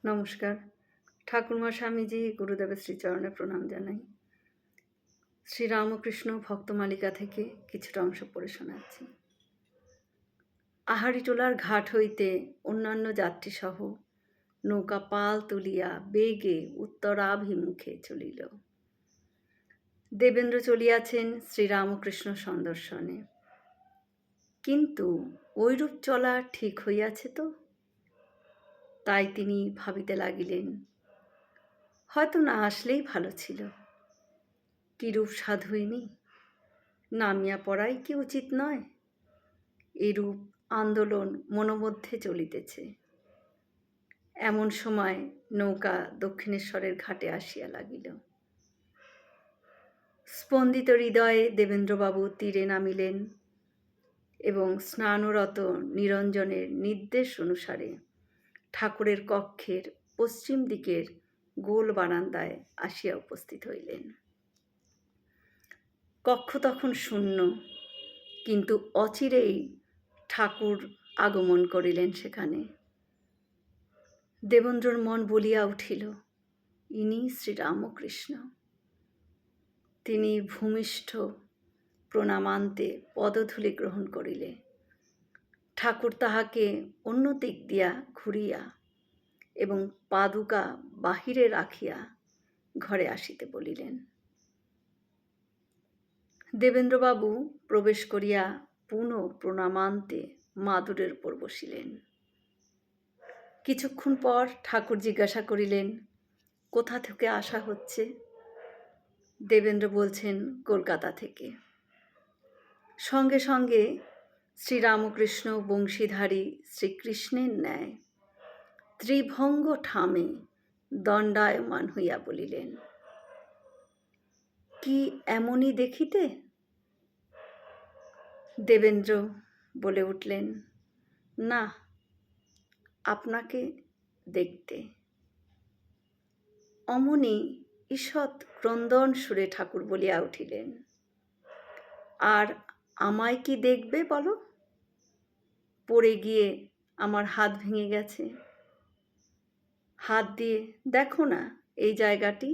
নমস্কার। ঠাকুরমা স্বামীজি গুরুদেবের শ্রীচরণে প্রণাম জানাই। শ্রীরামকৃষ্ণ ভক্তমালিকা থেকে কিছুটা অংশ পড়ে শোনাচ্ছি। আহারিটোলার ঘাট হইতে অন্যান্য যাত্রীসহ নৌকা পাল তুলিয়া বেগে উত্তরাভিমুখে চলিল। দেবেন্দ্র চলিয়াছেন শ্রীরামকৃষ্ণ সন্দর্শনে। কিন্তু ঐরূপ চলা ঠিক হইয়াছে তো? তাই তিনি ভাবিতে লাগিলেন, হয়তো না আসলেই ভালো ছিল। কিরূপ সাধুইনি, নামিয়া পড়াই কি উচিত নয়? এরূপ আন্দোলন মনোমধ্যে চলিতেছে। এমন সময় নৌকা দক্ষিণেশ্বরের ঘাটে আসিয়া লাগিল। স্পন্দিত হৃদয়ে দেবেন্দ্রবাবু তীরে নামিলেন এবং স্নানরত নিরঞ্জনের নির্দেশ অনুসারে ঠাকুরের কক্ষের পশ্চিম দিকের গোল বারান্দায় আসিয়া উপস্থিত হইলেন। কক্ষ তখন শূন্য, কিন্তু অচিরেই ঠাকুর আগমন করিলেন সেখানে। দেবেন্দ্রর মন বলিয়া উঠিল, ইনি শ্রীরামকৃষ্ণ। তিনি ভূমিষ্ঠ প্রণামান্তে পদধূলি গ্রহণ করিলে ঠাকুর তাহাকে অন্য দিক দিয়া ঘুরিয়া এবং পাদুকা বাহিরে রাখিয়া ঘরে আসিতে বলিলেন। দেবেন্দ্রবাবু প্রবেশ করিয়া পুনঃ প্রণামান্তে মাদুরের উপর বসিলেন। কিছুক্ষণ পর ঠাকুর জিজ্ঞাসা করিলেন, কোথা থেকে আসা হচ্ছে? দেবেন্দ্র বলছেন, কলকাতা থেকে। সঙ্গে সঙ্গে শ্রীরামকৃষ্ণ বংশীধারী শ্রীকৃষ্ণের ন্যায় ত্রিভঙ্গ ঠামে দণ্ডায়মান হইয়া বলিলেন, কি এমনই দেখিতে? দেবেন্দ্র বলে উঠলেন, না, আপনাকে দেখতে। অমনি ঈষৎ ক্রন্দন সুরে ঠাকুর বলিয়া উঠিলেন, আর আমায় কি দেখবে বলো? পড়ে গিয়ে আমার হাত ভেঙে গেছে। হাত দিয়ে দেখো না এই জায়গাটি,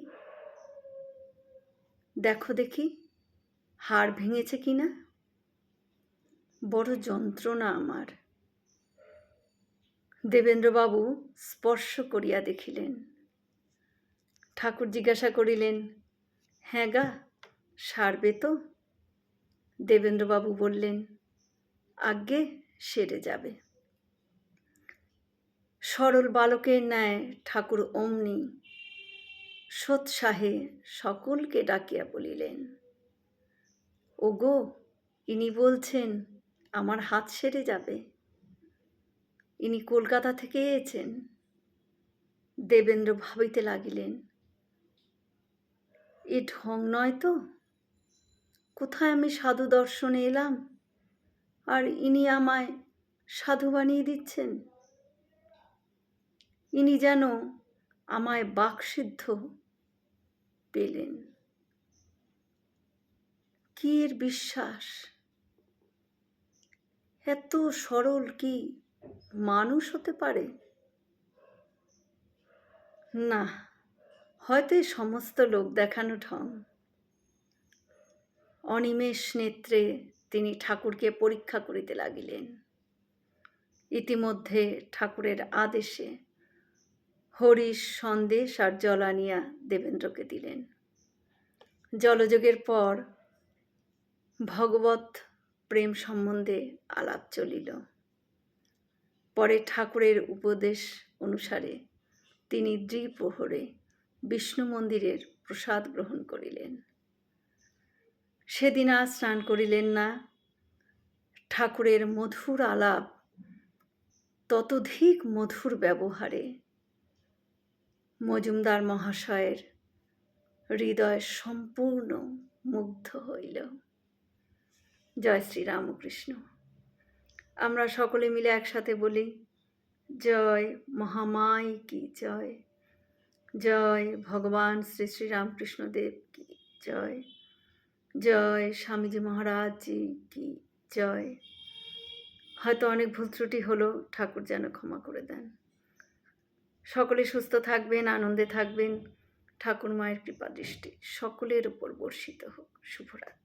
দেখো দেখি হাড় ভেঙেছে কিনা। বড় যন্ত্রণা আমার। দেবেন্দ্রবাবু স্পর্শ করিয়া দেখিলেন। ঠাকুর জিজ্ঞাসা করিলেন, হ্যাঁ গা, সারবে তো? দেবেন্দ্রবাবু বললেন, আজ্ঞে সেরে যাবে। সরল বালকের ন্যায় ঠাকুর অমনি সোৎসাহে সকলকে ডাকিয়া বলিলেন, ওগো, ইনি বলছেন আমার হাত সেরে যাবে। ইনি কলকাতা থেকে এসেছেন। দেবেন্দ্র ভাবিতে লাগিলেন, এ ঢং নয় তো? কোথায় আমি সাধু দর্শনে এলাম, আর ইনি আমায় সাধু বানিয়ে দিচ্ছেন। ইনি যেন আমায় বাকসিদ্ধ পেলেন। কি এর বিশ্বাস? এত সরল কি মানুষ হতে পারে? না, হয়তো এই সমস্ত লোক দেখানো ঢং। অনিমেষ নেত্রে তিনি ঠাকুরকে পরীক্ষা করিতে লাগিলেন। ইতিমধ্যে ঠাকুরের আদেশে হরিশ সন্দেশ আর জল আনিয়া দেবেন্দ্রকে দিলেন। জলযোগের পর ভগবত প্রেম সম্বন্ধে আলাপ চলিল। পরে ঠাকুরের উপদেশ অনুসারে তিনি দ্বিপ্রহরে বিষ্ণু মন্দিরের প্রসাদ গ্রহণ করিলেন। সেদিন আর স্নান করিলেন না। ঠাকুরের মধুর আলাপ, ততোধিক মধুর ব্যবহারে মজুমদার মহাশয়ের হৃদয় সম্পূর্ণ মুগ্ধ হইল। জয় শ্রীরামকৃষ্ণ। আমরা সকলে মিলে একসাথে বলি, জয় মহামাই কি জয়, জয় ভগবান শ্রী শ্রীরামকৃষ্ণদেব কি জয়, জয় স্বামীজি মহারাজ জি কি জয়। হয়তো অনেক ভুল ত্রুটি হলো, ঠাকুর যেন ক্ষমা করে দেন। সকলে সুস্থ থাকবেন, আনন্দে থাকবেন। ঠাকুর মায়ের কৃপা দৃষ্টি সকলের উপর বর্ষিত হোক। শুভরাত্রি।